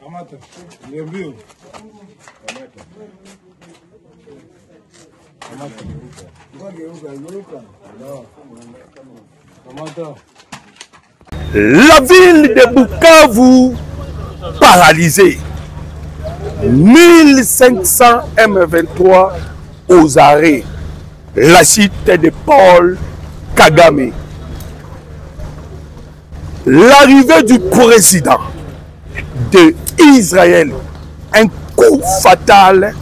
Amata, lembio. La ville de Bukavu paralysée. 1500 M23 aux arrêts. La cité de Paul Kagame. L'arrivée du président d'Israël. Un coup fatal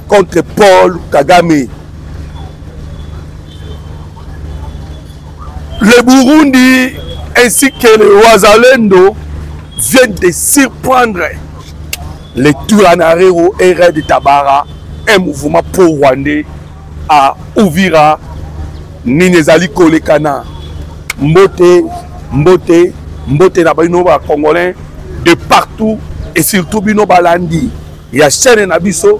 contre Paul Kagame. Le Burundi ainsi que le Wazalendo viennent de surprendre les Tuanarero et Red Tabara, un mouvement pro-rwandais à Uvira, Ninezali Kolekana, Mbote Nabainoba Congolais de partout et surtout Bino Balandi. Il y a chaîne Nabiso,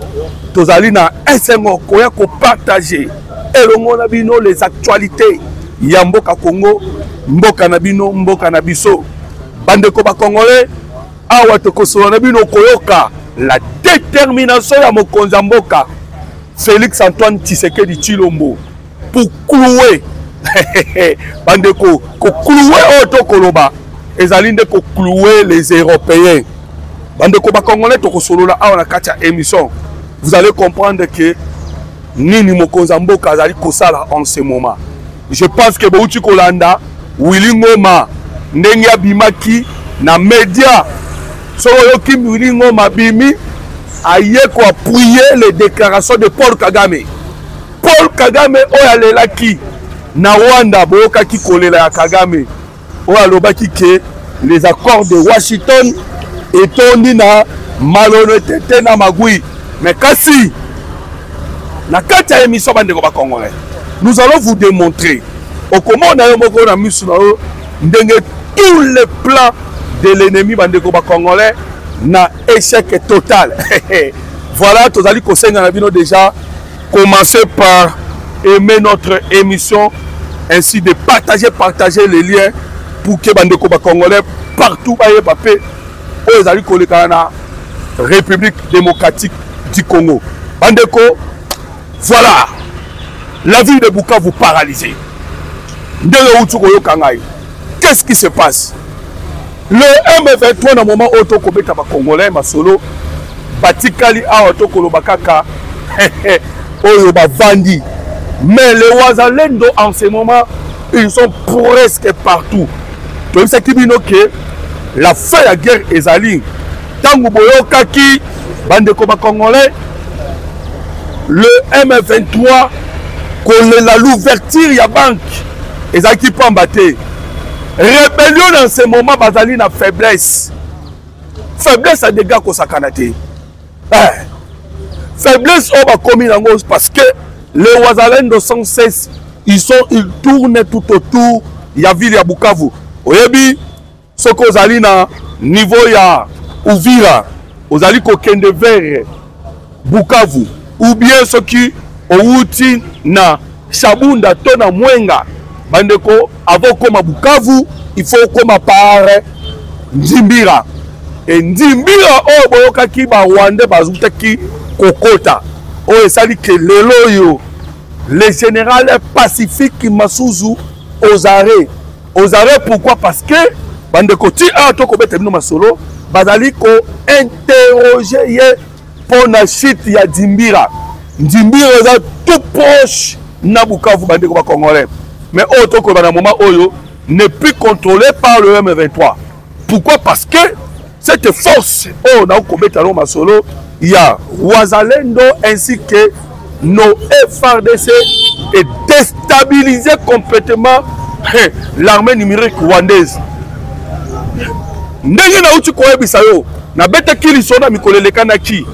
Tozalina SMO, Koya ko partager et le monde Nabino les actualités. Yamboka Congo, Mboka Nabino, Mboka Nabiso, Bandeko ba Congolais, Awa Tokosolo Nabino Koyoka, la détermination ya Mokonza Mboka, Félix Antoine Tshisekedi Tshilombo, pour clouer, Bandeko, ko clouer Oto Koloba, ezalinde ko clouer les Européens. Bandeko ba Congolais Tokosolo la Awa na katia émission, vous allez comprendre que Nini Mokonza Mboka azali kosala en ce moment. Je pense que Bouti Kolanda, Willy Ngoma, Ndengia Bimaki, na média, Soroyoki Willy Ngoma Bimi, aye ko appuyer les déclarations de Paul Kagame. Paul Kagame oyalela ki na Rwanda boyoka ki kolela ya Kagame. Oyalobaki ke les accords de Washington etondi na malhonnêteté na magui. Mais kasi na kati ya émission bandeko ba Congolais. Nous allons vous démontrer comment on a tous les plans de l'ennemi bandeko ba Congolais na échec total. Voilà, tous allez déjà commencer par aimer notre émission, ainsi de partager les liens pour que bandeko ba Congolais partout ba yebapé aux allez kolekana République démocratique du Congo. Bandeko, voilà. La ville de Bukavu paralysée. Qu'est-ce qui se passe? Le M23 dans le moment où Tokobeta ba Congolais masolo batikali a Otokolo bakaka oyo ba vandi. Mais les Wazalendo en ce moment ils sont presque partout. Donc c'est qui bino que la fin de la guerre ezali tango boyokaki bandeko ba Congolais le M23 kolela l'ouverture ya banque ezaki pambaté rébellion dans ce moment bazali na faiblesse à dégâts ko sakanate faiblesse au ba komi nango parce que les Wazalendo sans cesse ils tournent tout autour ya ville ya Bukavu oyebi soko ozali na niveau ya Uvira ozali ko kende vers Bukavu ou bien ceux qui outi na Shabunda to na Mwenga bandeko avant koma Bukavu il faut koma par Ndimbira et Ndimbira o boyokaki ba Rwanda bazutaki kokota o esali ke lelo yo le général Pacifique Masuzu aux arrêts pourquoi parce que bandeko ti a to kobeta bino masolo bazali ko interroger ye pour na chute ya Dimbira. Dimbira est tout proche na Bukavu bandeko ba Congolais. Mais autre que dans moment oyo n'est plus contrôlé par le M23. Pourquoi? Parce que cette force oh na kometa no masolo, il y a Wazalendo ainsi que nos FARDC et déstabiliser complètement l'armée numérique rwandaise. Ndenge na uti koyebisa yo na beta kiliso na mikoleleka na ki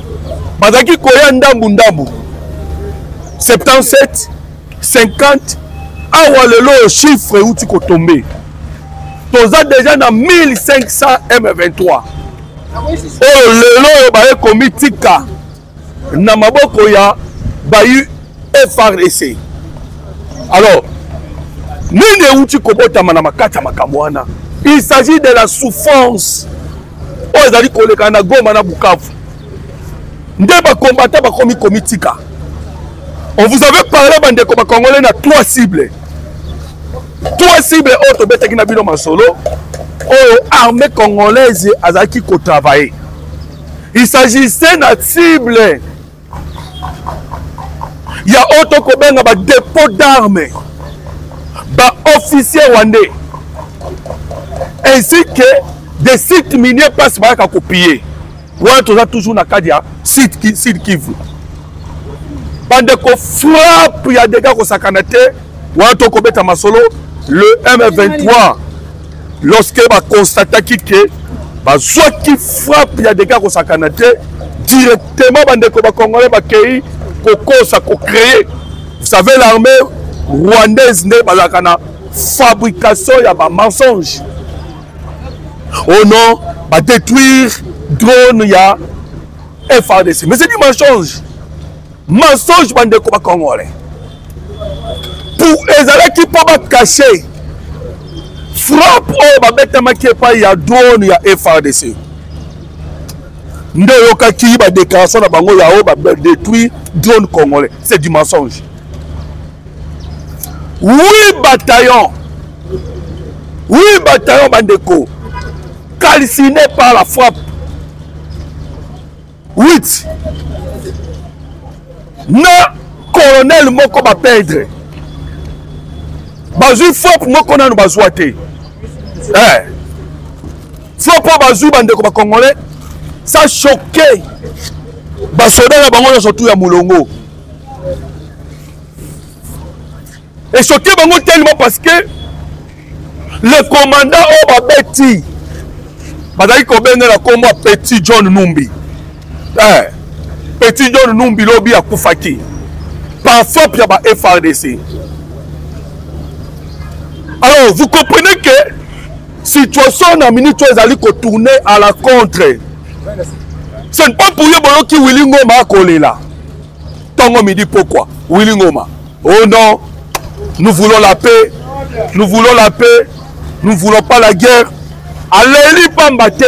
bazaki koya ndambu ndambu 77 50 awa lelo chiffre uti kotombe toza déjà na 1500 M23 oh lelo baye komitika na maboko ya bayu FARDC. Alors nini uti kobotama na makata makamwana. Il s'agit de la souffrance. Oh, ils allaient coller quand Goma na Bukavu. Ndeba combattant ba komi komitika. On vous avait parlé bande comme Congolais na 3 cibles. 3 cibles auto beta kina bino masolo. Oh, armée congolaise azaki ko travailler. Il s'agissait na cible. Il y a auto ko benga ba dépôt d'armes. Ba officier rwandais. Ainsi que des sites miniers passent par à copier. On a toujours na kadia site Kivu. Bande ko frappe, il y a des gars qui sont canadés. On a masolo le M23 lorsque va constater que soit qui frappe, il y a des gars qui sont canadés directement bande ko ba congolais ba kei ko ça ko créer. Vous savez l'armée rwandaise ne bazakana fabrication ya ba mensonge. Oh non, va détruire drone ya FARDC. Mais c'est du mensonge. Mensonge bande ko congolais. Pour les qui peuvent cacher frappe oh ba beta makepa ya drone ya FARDC. Ndo yoka ki ba déclaration na bango ya oh ba détruire drone congolais. C'est du mensonge. 8 bataillons bandeko calcinés par la frappe. 8 na colonel moko ba perdre bazu frappe moko na bazwa te frappe bazu bandeko ba congolais ça choqué ba soda na bango surtout ya mulongo et choqué bango tellement parce que le commandant Obabeti bazali ko benga la kombo Petit John Numbi Petit John Numbi lobi akufaki par frappe ya ba FARDC. Alors vous comprenez que situation na minute ezali ko tourner à la contre. Ce n'est pas pour yebolo ki Willy Ngoma akolela. Tongo midi pourquoi Willy Ngoma? Oh non, nous voulons la paix. Nous voulons la paix. Nous ne voulons pas la guerre. Allez, Pambate.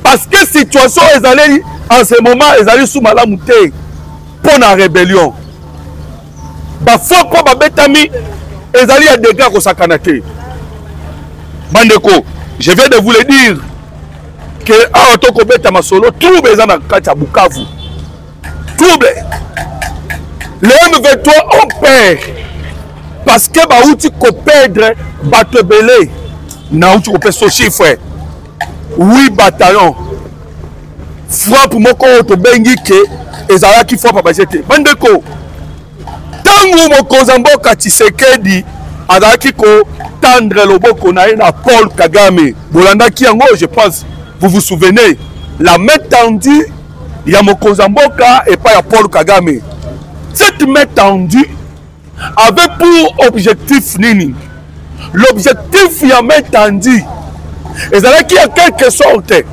Parce que la situation est allée, en ce moment, est allée sous Malamouté pour la rébellion. Faut que Betami est allé à des gars au Sakanate. Bandeko, je viens de vous le dire que à Otoko Betama Solo, trouble les gens à Bukavu. Trouble. Les M23 ont peur. Parce que baouti ko perdre bato belé na outi ko pe so chiffre 8 bataillons frappe moko to bengi ke ezala ki frappe ba jete bandeko tangu mokonza mboka Tshisekedi azaki ko tendre loboko na Paul Kagame bolanda ki yango je pense vous vous souvenez la main tendue ya mokonza mboka et pas ya Paul Kagame. Cette main tendue avait pour objectif nini? L'objectif ya main tendue ezalaki en quelque sorte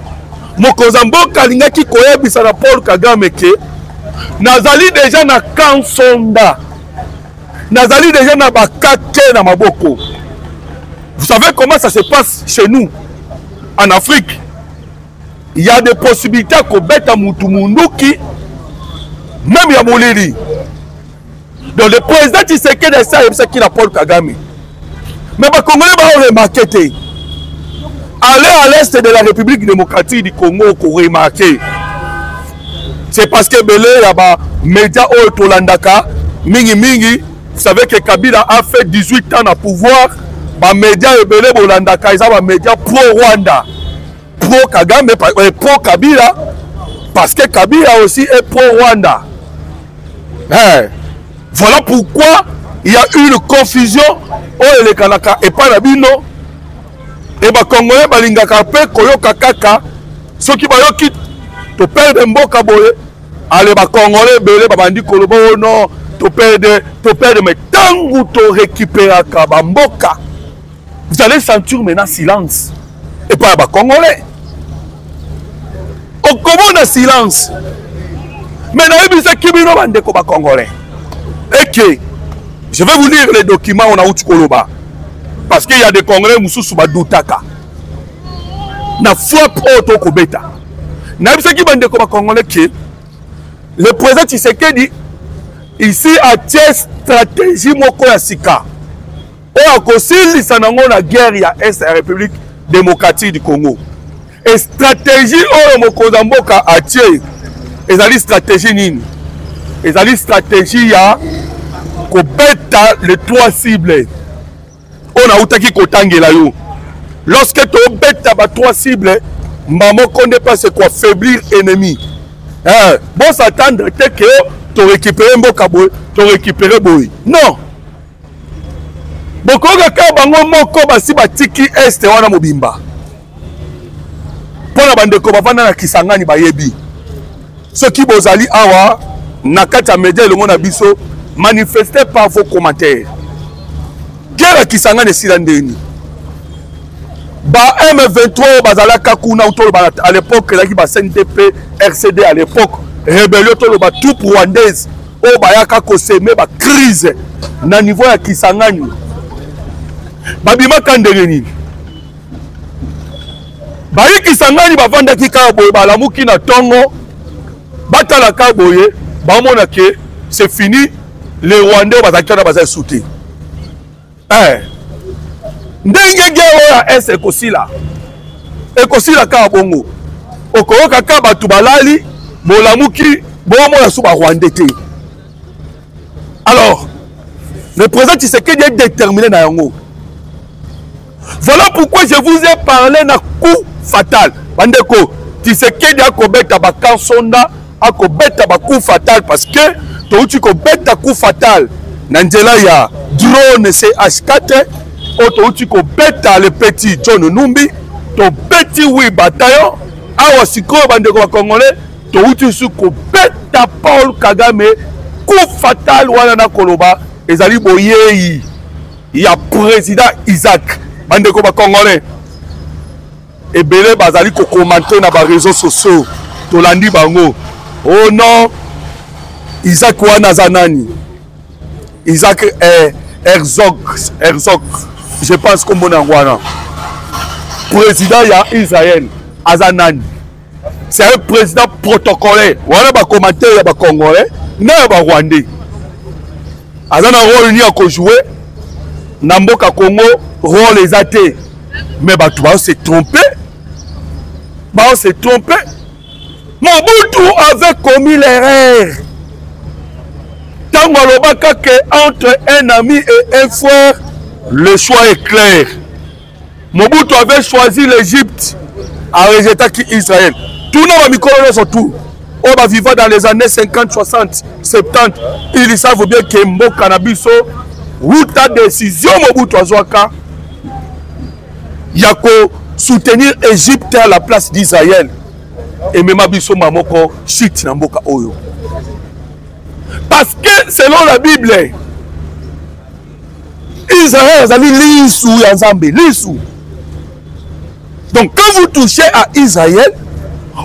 mokonza mboka alingaki koyebisa na Paul Kagame ke nazali déjà na kansonda, nazali déjà na bakake na maboko. Vous savez comment ça se passe chez nous en Afrique? Il y a des possibilités qu'on bête à Moutoumounuki, même ya Moliri. Donc le président Tshisekedi de ça, il sait qu'il a Paul Kagame. Mais les Congolais vont remarquer. aller à l'est de la République démocratique du Congo, qu'on remarque. C'est parce que Belé, il y a des médias au Tolandaka, mingi, vous savez que Kabila a fait 18 ans à pouvoir, les médias et Belé Bolandaka, ils ont des médias pro-Rwanda, pro-Kagame, pro-Kabila, parce que Kabila aussi est pro-Rwanda. Voilà pourquoi il y a eu une confusion au Elekanaka et pas la bino. Et les Congolais, les Koyoka Kaka, ceux qui ont to perdre mboka boye ale ba Congolais belé babandi kolobo non to perdre mais tangu to récupérer ka ba mboka vous allez sentir maintenant silence et pas ba Congolais au comment silence mais na yebisa kibino bande ko ba Congolais et que je vais vous lire les documents on a outi koloba parce qu'il y a des Congolais mususu ba doutaka na frappe auto kobeta. Le président Tshisekedi ici a une stratégie moko ya sika o akosilisa nango na guerre ya Est ya République démocratique du Congo et stratégie oyo mokonzi mboka atie ezali stratégie nini ezali stratégie ya kobeta les trois cibles on a utaki kotangela yo lorsque to beta ba trois cibles maman connaît pas c'est quoi faiblir ennemi. Bon s'attendre que tu récupérer mboka boy, tu récupérer boy. Non. Boko ka bango moko basi batiki est wana mobimba. Pona bande ko bavanda na Kisangani bayebi. Ceux qui bozali awa na kata media le monde biso manifestez par vos commentaires. Guerre Kisangani silandeni. Ba M23 bazala kakuna à l'époque là qui ba CNDP RCD à l'époque rébellion to ba tout rwandaise o ba yaka ko semer ba crise na niveau ya Kisangani babima kandeleni ba Kisangani ba vanda ki ka boye ba lamuki na tongo batala ka boye ba mona ke c'est fini les Rwandais bazakana bazay souté ndenge gero ya ese ekosila ka bongo okoyoka ka batu balali bolamuki bomona so ba Rwandais te. Alors le président Tshisekedi est déterminé na yango. Voilà pourquoi je vous ai parlé na coup fatal bandeko Tshisekedi akobeta ba kansonda akobeta ba coup fatal parce que touti ko beta coup fatal na nzela ya drone CH4 auto ko beta le petit John Numbi to petit oui bataillon awa sikoyo bandeko ba Congolais to uti su ko beta Paul Kagame coup fatal wana na koloba ezali boyeyi ya président Isaac bandeko ba Congolais ebele bazali ko commenter na ba réseaux sociaux to landi bango oh non Isaac wana zanani Isaac Herzog je pense que mon angwana président ya Israël Azanani c'est un président protocolaire voilà ba commentaire ya ba Congolais na ba Rwandais azana rôle ni a jouer na mboka Congo rôle les athées mais ba tu vas se tromper Mobutu avait commis l'erreur tant malobaka que entre un ami et un frère le choix est clair. Mobutu avait choisi l'Égypte à rejeter Israël. Tout le monde a mis tout. On va vivre dans les années 50, 60, 70. Ils savent bien que Mbo Canabiso, où ta décision Mobutu Azwaka, il y a qu'à soutenir l'Égypte à la place d'Israël. Et même Abiso Mamoko, shit Namboka Oyo. Parce que selon la Bible, Israël a l'issou Yanzambe, l'issou. Donc quand vous touchez à Israël,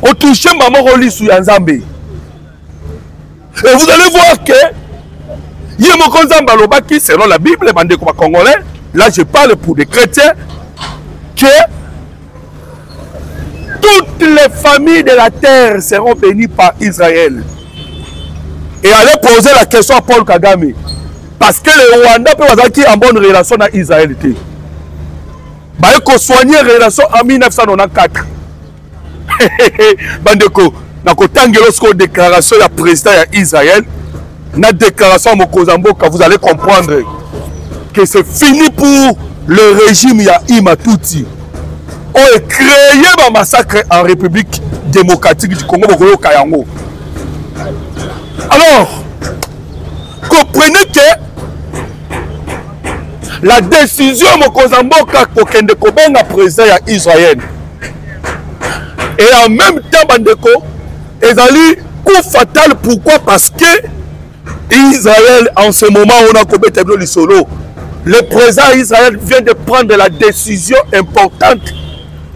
vous touchez Maman l'issou Yanzambe. Et vous allez voir que Yemokonzamba Lobaki, selon la Bible, les Congolais, là je parle pour des chrétiens, que toutes les familles de la terre seront bénies par Israël. Et allez poser la question à Paul Kagame. Parce que les Rwandais peuvent avoir en bonne relation avec Israël. Baeko soigner relation en 1994. Bandeko, na kotangi lorsqu'on déclaration ya président ya Israël, na déclaration Mokozamboka, vous allez comprendre que c'est fini pour le régime ya Imatuti. On a créé un massacre en République démocratique du Congo, Bokolo Kayango. Alors, comprenez que la décision Mokozamboka Kokende Kobenga président ya Israël et en même temps Bandeko ezali coup fatal. Pourquoi? Parce que Israël en ce moment on a combattu le solo. Le président Israël vient de prendre la décision importante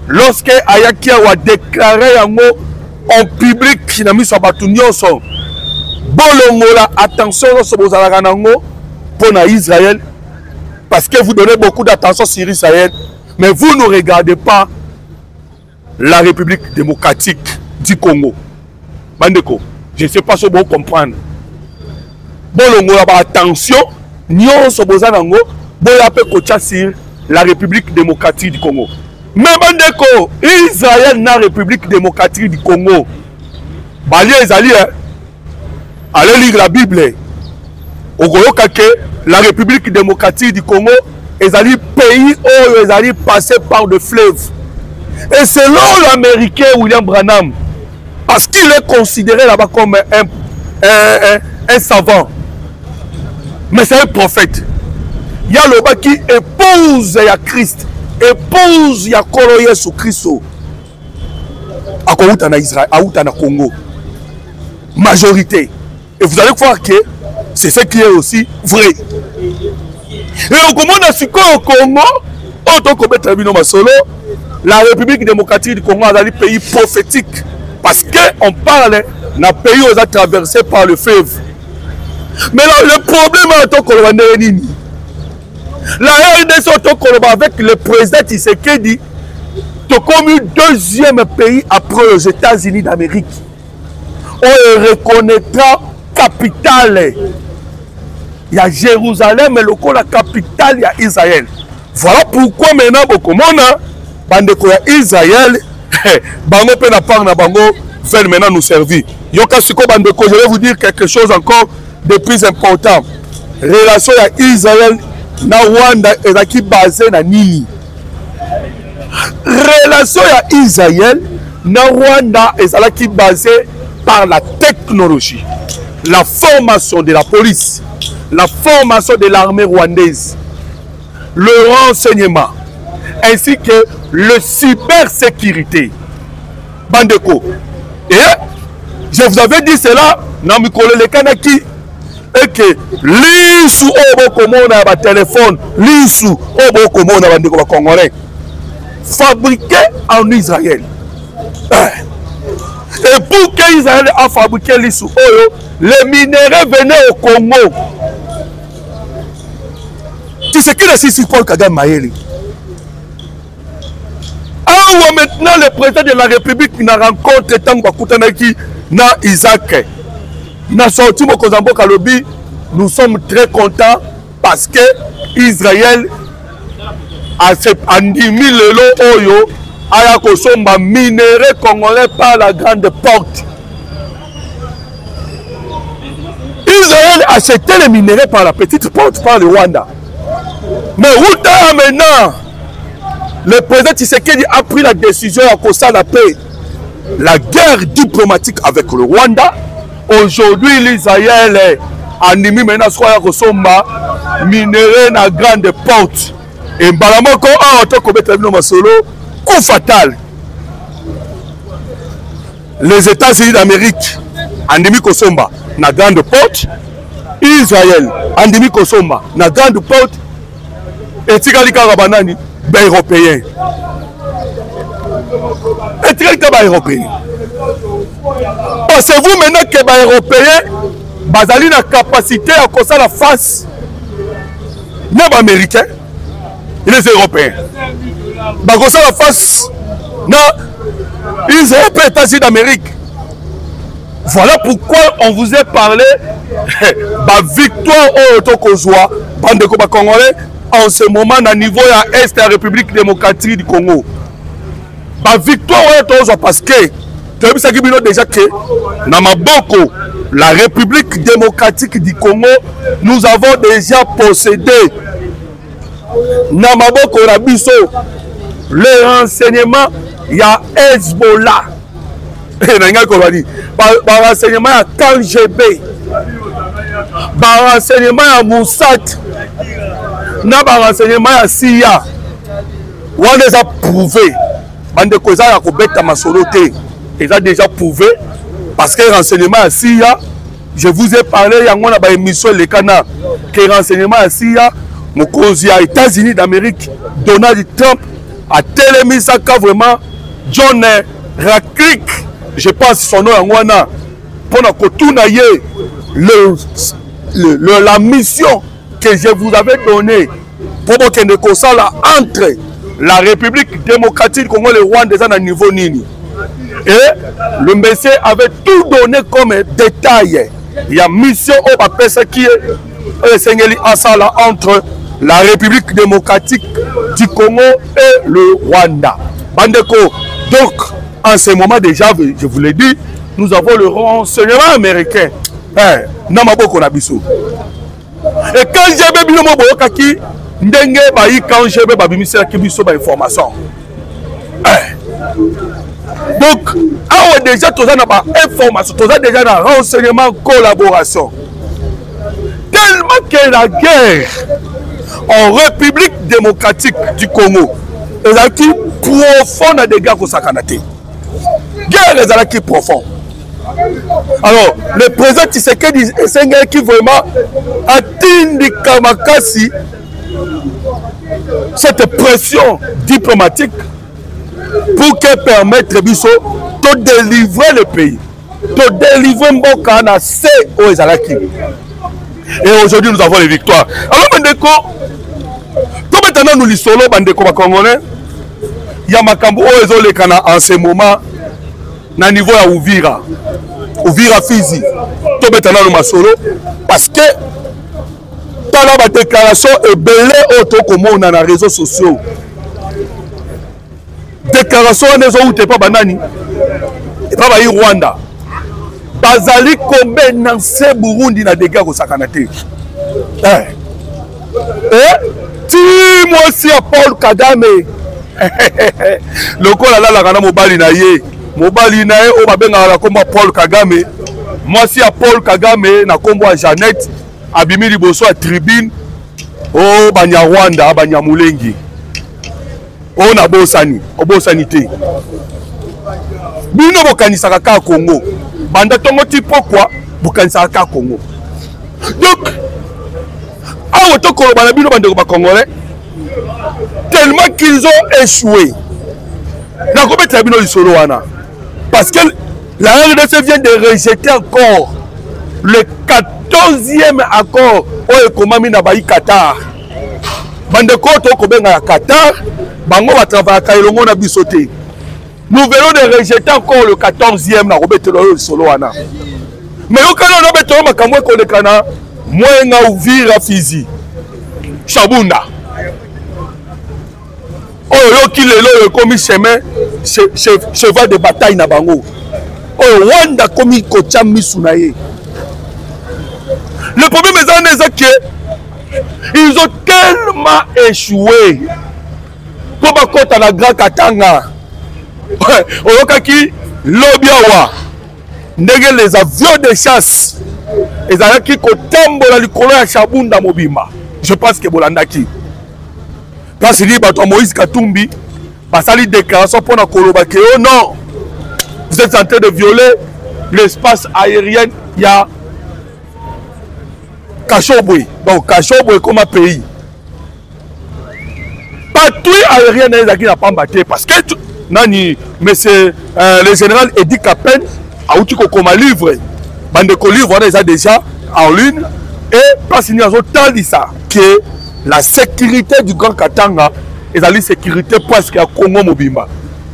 lorsque Ayaki a déclaré en public qu'il a mis sur Batunyoso. Bolongola, attention pour Israël, parce que vous donnez beaucoup d'attention sur Israël, mais vous ne regardez pas la République démocratique du Congo. Bandeko, je ne sais pas si vous comprenez. Bolongola, attention, Nyon Sobozanango, Boyape Kocha sur la République démocratique du Congo. Mais Bandeko, Israël n'a République démocratique du Congo. Bali Ezali, allez lire la Bible. La République démocratique du Congo est un pays où ils allaient passer par le fleuve. Et selon l'Américain William Branham, parce qu'il est considéré là-bas comme un savant, mais c'est un prophète. Il y a le bas qui épouse ya Christ, épouse ya Kolo Yesu Christo. À Kouta na Israël, à Outa na Congo. Majorité. Et vous allez voir que c'est ce qui est aussi vrai. Et au Congo, la République démocratique du Congo est un pays prophétique. Parce qu'on parle d'un pays où on a traversé par le fleuve. Mais là, le problème est la RDC avec le président Tshisekedi, c'est comme le deuxième pays après les États-Unis d'Amérique. On reconnaîtra capitale. Il y a Jérusalem, mais la capitale, il y a Israël. Voilà pourquoi maintenant, beaucoup de monde, Israël, bango pe na part na bango, veulent maintenant nous servir. Yoka Siko Bandeko, je vais vous dire quelque chose encore de plus important. Relation à Israël, na Rwanda, et qui basée na Nini. Relation à Israël, na Rwanda, et qui basée par la technologie, la formation de la police, la formation de l'armée rwandaise, le renseignement, ainsi que le cybersécurité. Bandeko. Et je vous avais dit cela, Namikole le Kanaki, et que l'issue au Bokomona ba téléphone, l'issue au Bokomona Bandeko Congolais, fabriqué en Israël. Et pour qu'Israël a fabriqué l'issue, les minéraux venaient au Congo. Tu sais qui est ici Paul Kagame Maëli? Ah, maintenant le président de la République n'a rencontré Tango Kutanaki na Isaac. Na sorti Mokozambo Kalobi, nous sommes très contents parce que Israël a andimi lelo oyo aya kosomba minéraux congolais par la grande porte. Israël a acheté les minéraux par la petite porte, par le Rwanda. Mais où maintenant, le président Tshisekedi a pris la décision à cause de la paix, la guerre diplomatique avec le Rwanda. Aujourd'hui, l'Israël a animé maintenant soit Kosomba, minéraux na grande porte. Et Balamoko a autant solo, coup fatal. Les États-Unis d'Amérique, Andimi Kosomba, na grande porte. Israël, Andimi Kosomba, na grande porte. Et Tigalika Rabanani, ben européen. Et Tigalika ben européen. Pensez-vous maintenant que ben européen, Bazali na capacité à causer la face, non ben américain, les européens. Bagosa la face, non, Israël et États-Unis d'Amérique. Voilà pourquoi on vous a parlé de la victoire au Tokozwa, bande de Congolais. en ce moment au niveau de l'Est de la République démocratique du Congo. La victoire est parce que tu sais déjà que Namaboko, la République démocratique du Congo, nous avons déjà possédé Namaboko Rabiso, les renseignements, il y a Hezbollah. Par renseignement, il y a KGB. Par renseignement, il y a Mossad. Par renseignement, il y a CIA. On a déjà prouvé. Bande Koza ya kobeta masolo te. Ils ont déjà prouvé. Parce que renseignement, il y a CIA. Je vous ai parlé, il y a une émission le canard. Que renseignement, il y a CIA. Mokozi aux États-Unis d'Amérique, Donald Trump a télémis ça vraiment John Ratcliffe, je pense son nom en Wana, pour la mission que je vous avais donnée pour que nous là entre la République démocratique du Congo et le Rwanda à niveau nini. Et le monsieur avait tout donné comme détail. Il y a mission au papier qui est Sengeli Asala entre la République démocratique du Congo et le Rwanda. Bandeko, donc, en ce moment déjà, je vous l'ai dit, nous avons le renseignement américain. Namaboko Nabiso. Et quand j'ai vu le mot Kaki, Ndenge Bayi, quand j'ai vu Babimisa Kibiso, information. Donc, alors déjà, tu as information, tu as déjà un renseignement, collaboration. Tellement que la guerre en République démocratique du Congo, les acquis profonds des dégâts au Sakanate. Guerre les acquis profonds. Alors, le président Tshisekedi c'est un gars qui vraiment atteint des Kamakasi cette pression diplomatique pour que permettre Bisso de délivrer le pays, de délivrer Mboka na C aux Ezalaki. Et aujourd'hui nous avons les victoires. Alors Bandeko, comme maintenant nous les solo Bandeko Congolais, il y a Makambo Ezolekana en ce moment na niveau à Uvira Fizi. Tout maintenant nous solo parce que dans la déclaration est belé auto comme on a dans les réseaux sociaux. Déclaration n'est pas banani et pas bayi Rwanda. Bazali combien dans ce Burundi na dégâts au Sakanate. Ti moi aussi à Paul Kagame. Le col là la kana mobali na ye o babenga la komba Paul Kagame. Moi aussi à Paul Kagame na kombo à Jeannette abimi liboso à tribune o banya Rwanda banya Mulengi. O na bosani, obosanité. Bino bokanisa ka Congo. Banda tongo ti pourquoi bokanisa ka Congo. Donc awo to ko bana bino bande ko ba Congolais tellement qu'ils ont échoué. Na ko beta bino lisolo wana. Parce que la RDC vient de rejeter encore le 14e accord au Ekomami na Bayi Qatar. Bande ko to ko benga Qatar, bango va travailler kailongo na bisoté. Nous venons de rejeter encore le 14e na Robetelo Soloana. Mais au Canada, nous avons makamwe kolekana mwenga Uvira Fizi. Shabunda. Oh yo ki lelo komi chemin cheval de bataille na bango. Oh Rwanda komi kocha misunaye. Le problème est que ils ont tellement échoué. Pour bakota na Grand Katanga. Oyokaki lobiawa ndenge les avions de chasse ezalaki kotambola likolo ya Shabunda mobimba. Je pense que bolandaki parce que bato Moïse Katumbi basali déclaration pour na koloba que oh non, vous êtes en train de violer l'espace aérien. Il y a Kashobwe, donc Kashobwe comme un pays patrouille aérienne ezalaki na pambaté parce que nani mais c'est le général Edi Kapen a outi ko koma livre bande ko livre on est déjà en ligne et parce qu'il y a ça que la sécurité du Grand Katanga est la sécurité presque à Congo mobimba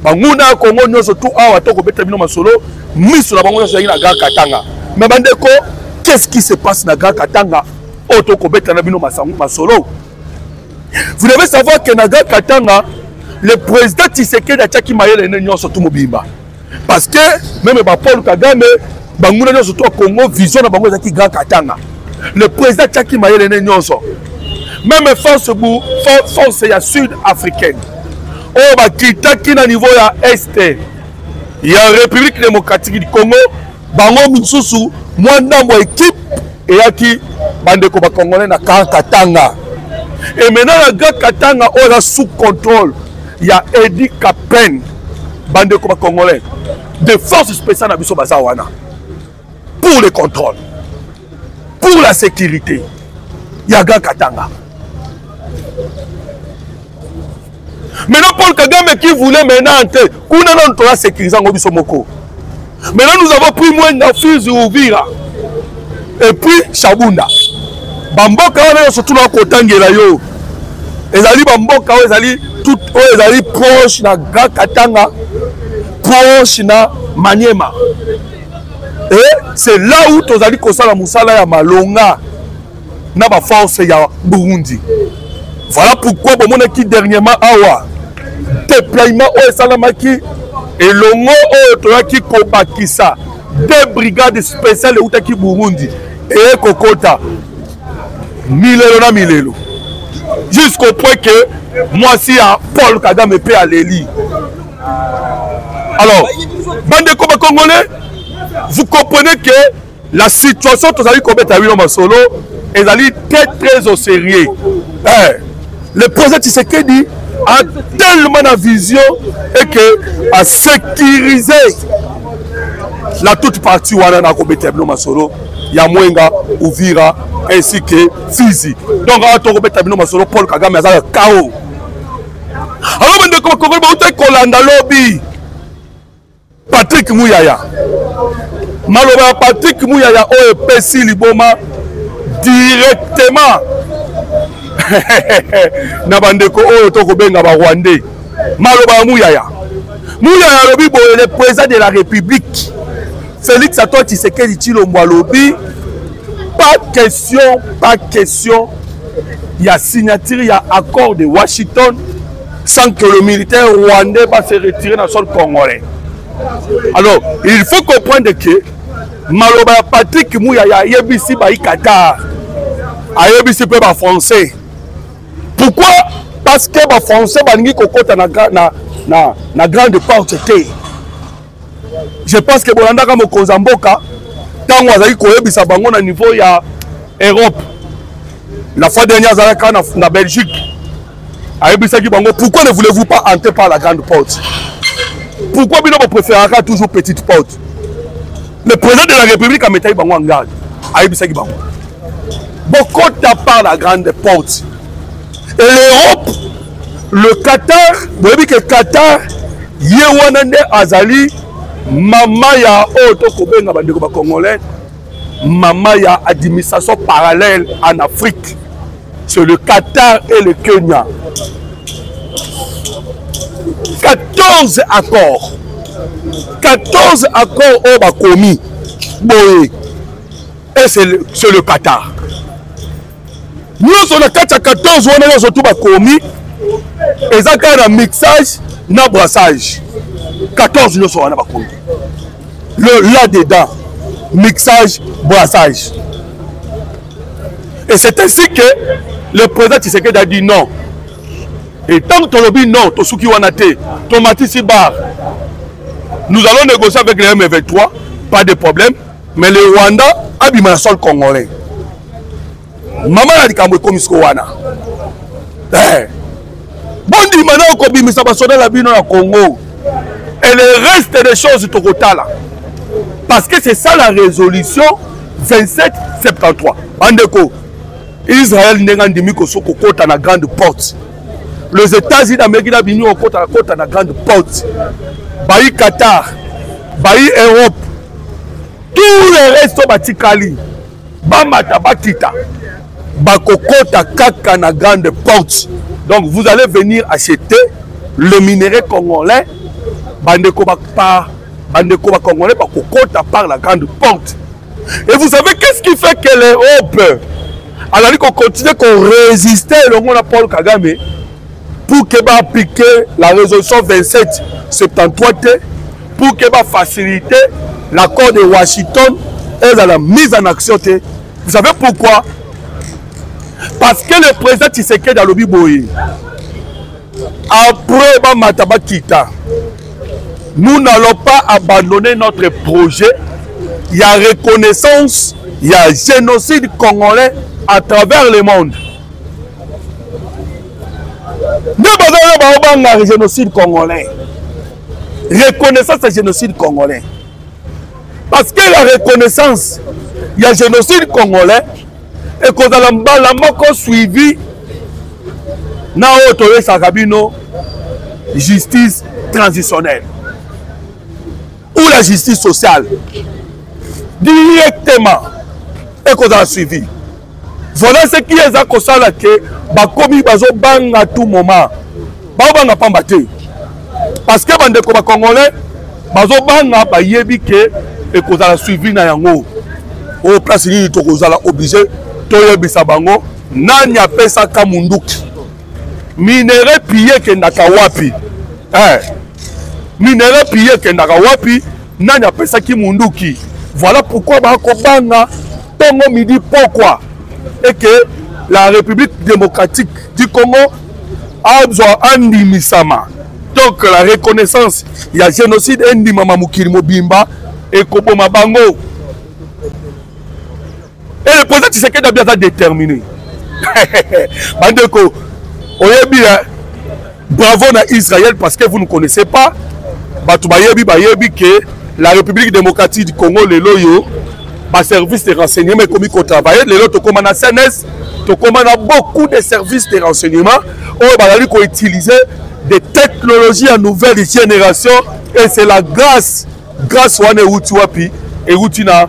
banguna Congo nous surtout awa to ko beta bino masolo miso na bango so na Grand Katanga mais bande ko qu'est-ce qui se passe na Grand Katanga auto ko beta na bino masolo Vous devez savoir que Naga Katanga, le président Tshisekedi a tchaki mayele nyo surtout mobimba. Parce que même Paul Kagame, bangouna surtout au Congo, vision na bango zaki Grand Katanga. Le président tchaki mayele nyo so. Même force sud-africaine. Oh ba kitaki na niveau ya est. Il y a la République démocratique du Congo, bango misusu, mwanda mwa équipe et yaki bandeko ba congolais na Katanga. Et maintenant la Grand Katanga on a sous contrôle. Il y a Edi Kapen, bandeko ba congolais, de forces spéciales na biso bazawana. Pour le contrôle, pour la sécurité. Il y a Grand Katanga. Maintenant, Paul Kagame qui voulait maintenant entrer, qu'on a sécurisé en Obisomoko. Maintenant, nous avons pris moins d'affiches Ouvira. Et puis, Chabunda. Bamboka, on est surtout dans le Kotangela. Les alliés Bamboka, les alliés proches de Grand Katanga, proches de Maniema. Et c'est là où tu as dit que la Moussala ya Malonga n'a pas force ya Burundi. Voilà pourquoi bon mon qui dernièrement awa déploiement au Salamaki et longo au toaki kobakisa deux brigades spéciales au taki Burundi et kokota milelo na milelo jusqu'au point que moi si à Paul Kagame peut aller lire. Alors bande de Congolais, vous comprenez que la situation tous allez commettre à Wilo Masolo est allée très au sérieux. Le président Tshisekedi a tellement de vision et que a sécurisé la toute partie où on a commettre à Wilo Masolo, Yamwenga, Uvira ainsi que Fizi. Donc on a commettre à Wilo Masolo, Paul Kagame a un chaos. Alors on a commettre Kolanda lobby. Patrick Mouyaya. Maloba Patrick Mouyaya o Pessi Liboma directement. Nabandeko o toko benga ba Rwandais. Maloba Mouyaya. Mouyaya lobi bo le président de la République. Félix Antoine Tshisekedi Tshilombo lobi pas question. Il y a signature, il y a accord de Washington sans que le militaire rwandais va se retirer dans le sol congolais. Alors, il faut comprendre que Maloba Patrick Mouyaya yebisi ba Qatar. Ayebisi pe ba français. Pourquoi? Parce que ba français balingi kokota na grande porte. Je pense que bolanda ka mokonza mboka tango azali koyebisa bango na niveau ya Europe. La fois dernière azalaka na Belgique. Ayebisa ki bango pourquoi ne voulez-vous pas entrer par la grande porte? Pourquoi vous préférez toujours petite porte? Le président de la République a mis en garde. Beaucoup par la grande porte. Et l'Europe, le Qatar, vous voyez que le Qatar, Yewanande Azali, Mamaya Otokobenga Bandeko Congolais, Mamaya administration parallèle en Afrique. C'est le Qatar et le Kenya. 14 accords. 14 accords au Bakomi. Boé. Et c'est le Qatar. Nous sommes à 14 on est surtout Bakomi. Et ça a un mixage, un brassage. 14 nous sommes à Bakomi. Là-dedans, mixage, brassage. Et c'est ainsi que le président Tshisekedi a dit non. Et tant que tu as dit non, tu nous allons négocier avec les M23, pas de problème. Mais le Rwanda a dit le sol congolais. Maman a dit qu'il y a Komiskowana. Bon, dit maintenant qu'on a la vie dans le Congo. Et le reste des choses, tu là. Parce que c'est ça la résolution 2773. Andeko, Israël n'est pas dans la grande porte. Les États-Unis d'Amérique ont venu au côté de la grande porte. Baï Qatar, Baï Europe, tout le reste de Batikali, Bamata Bakita, Bakokota Kaka na grande porte. Donc vous allez venir acheter le minerai congolais, Bandeko Congolais, Bakokota par la grande porte. Et vous savez qu'est-ce qui fait que l'Europe alors qu'on continue qu'on résister le monde à Paul Kagame pour qu'il va appliquer la résolution 2773 pour qu'il va faciliter l'accord de Washington et la mise en action. Vous savez pourquoi? Parce que le président Tshisekedi a lobby boy. Après Mataba Kita, nous n'allons pas abandonner notre projet. Il y a reconnaissance, il y a génocide congolais à travers le monde. Nous avons un génocide congolais. Reconnaissance du génocide congolais. Parce que la reconnaissance, il y a génocide congolais et qu'on a la suivi na autorisé Sakabino justice transitionnelle ou la justice sociale directement et qu'on a suivi. Voilà ce qui est à cause là que bakomi bazo bang à tout moment. Banga pambate. Parce que bande ko ba congolais bazo banga ba yebi que et qu'on a suivi na yango. Au place ni to ko zala obligé to yebisa bango nani apesa ka munduki. Minere pillé que ndaka wapi. Minere pillé que ndaka wapi nani apesa ki munduki. Voilà pourquoi ba ko banga tongo midi pourquoi et que la République démocratique du Congo a besoin d'Andimisama. Donc la reconnaissance, il y a génocide Ndimama Mukiri Mobimba et Koboma Bango. Et le président Tshisekedi a bien déterminé. Bandeko, bravo à Israël parce que vous ne connaissez pas. Bayebi que la République démocratique du Congo, les loyaux, service de renseignement comme il travaille. Les autres, comme on a CNS, on a beaucoup de services de renseignement. On va utiliser des technologies en nouvelle génération. Et c'est la grâce à Neutiwapi et Utina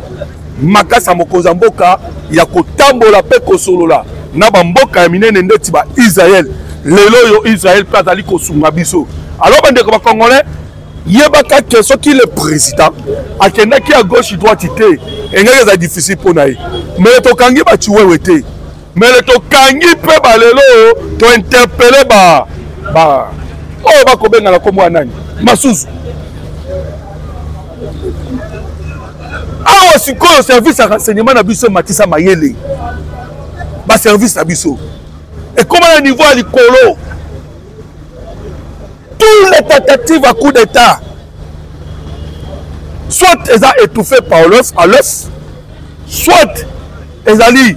Makasa Mokozamboka. Il y a Kotambo la Peko Solola. Nabamboka Minene Ndetiba Israël. Les loyaux Israël Platali Kosungabiso. Alors, on est Congolais. Il y a des questions qui le président a qui à gauche il doit quitter et c'est difficile pour nous mais le tokangi ba tu wete mais le tokangi peut balelo to interpeller ba oh ba ko benga la komo nani masusu awa sikoyo service à renseignement na biso Matisa Mayele ba service na biso et comment le niveau à l'icolo tous les tentatives à coup d'état soit ils ont étouffé par l'œuf à l'œuf, soit ils ont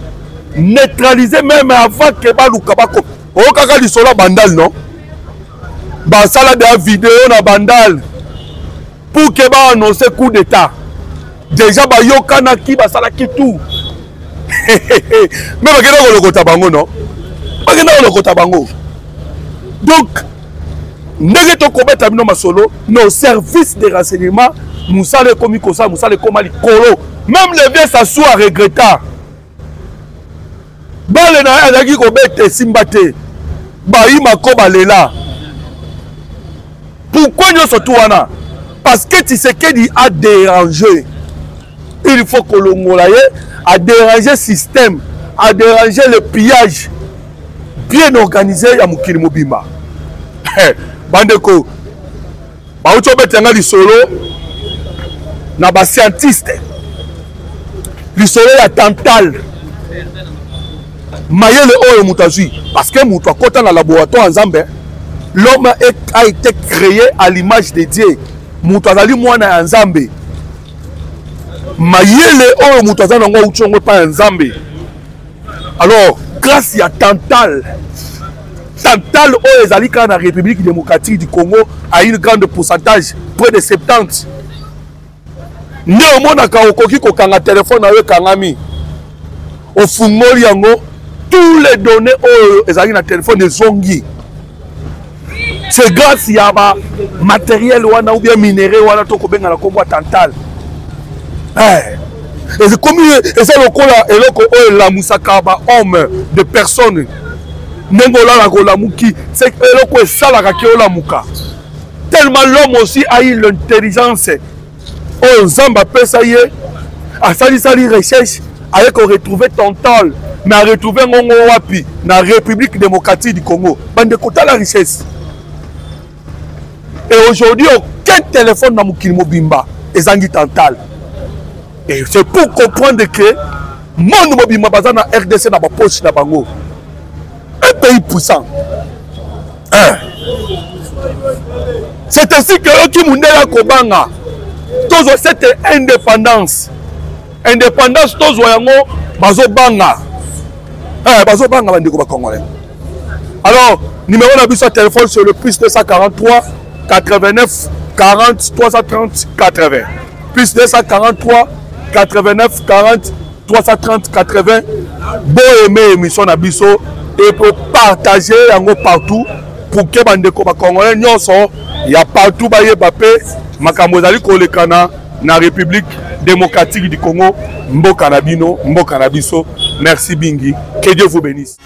neutralisé même avant que Balukabako. Oh kaka li sola bandal non? Basala de vidéo na bandal pour que ba annoncer coup d'état. Déjà ba yokana ki basala ki tout. Mais ba kena ko lokota bango non? Ba kena ko lokota bango. Donc Negeto Kobeta Bino Masolo, nos services de renseignement, Moussa le Komikosa, Moussa le Komali Kolo, même les vieux s'assoient à regretter. Balena Adagi Kobete Simbate, Baïma Kobalela. Pourquoi nous sommes tous là? Parce que Tshisekedi a dérangé. Il faut que le Molaye a dérangé le système, a dérangé le pillage bien organisé à Mukili Mobimba. Bandeko, Baucho Betenga Lisolo, na ba scientiste, Lisolo ya Tantal, Mayele Oyo Moutazui, parce que Moutou a côté dans le laboratoire en Zambé, l'homme a été créé à l'image de Dieu. Moutou a mwana en Zambé. Mayele Oyo Moutazui n'a pas en Zambé. Alors, grâce à Tantal, Tantal aux Alika dans la République démocratique du Congo a une grande pourcentage, près de 70. Néanmoins, on a un téléphone avec Kangami. Au Fungoli Yango, tous les données aux Alika dans le téléphone de Zongi. C'est grâce à un matériel ou bien minéré ou bien la Congo Tantal. Et c'est comme ça la Moussaka, homme de personnes. Nengola la Golamuki, c'est que ça la Muka. Tellement l'homme aussi a eu l'intelligence. Oh, Zamba Pesaye, a sali recherche, avec retrouver Tantal. na retrouver ngongo wapi na République démocratique du Congo. Bande kota la richesse. Et aujourd'hui, aucun téléphone na mukili mobimba ezangi tantal. Et c'est pour comprendre que monde mobimba baza na RDC na ba poche na bango. Un pays puissant. C'est ainsi que Oki Mundela Kobanga, tous cette indépendance. Indépendance, tous voyons Bazo Banga. Bazo Banga, Bandeko Congolais. Alors, numéro de téléphone sur le plus 243 89 40 330 80. Plus 243 89 40 330 80. Bon aimer émission Nabiso et pour partager yango partout. Pour que bandeko ba Congolais nyonso ya partout ba yebapé makambo zali kolekana na République démocratique du Congo mboka na bino mboka na biso. Merci Bingi, que Dieu vous bénisse.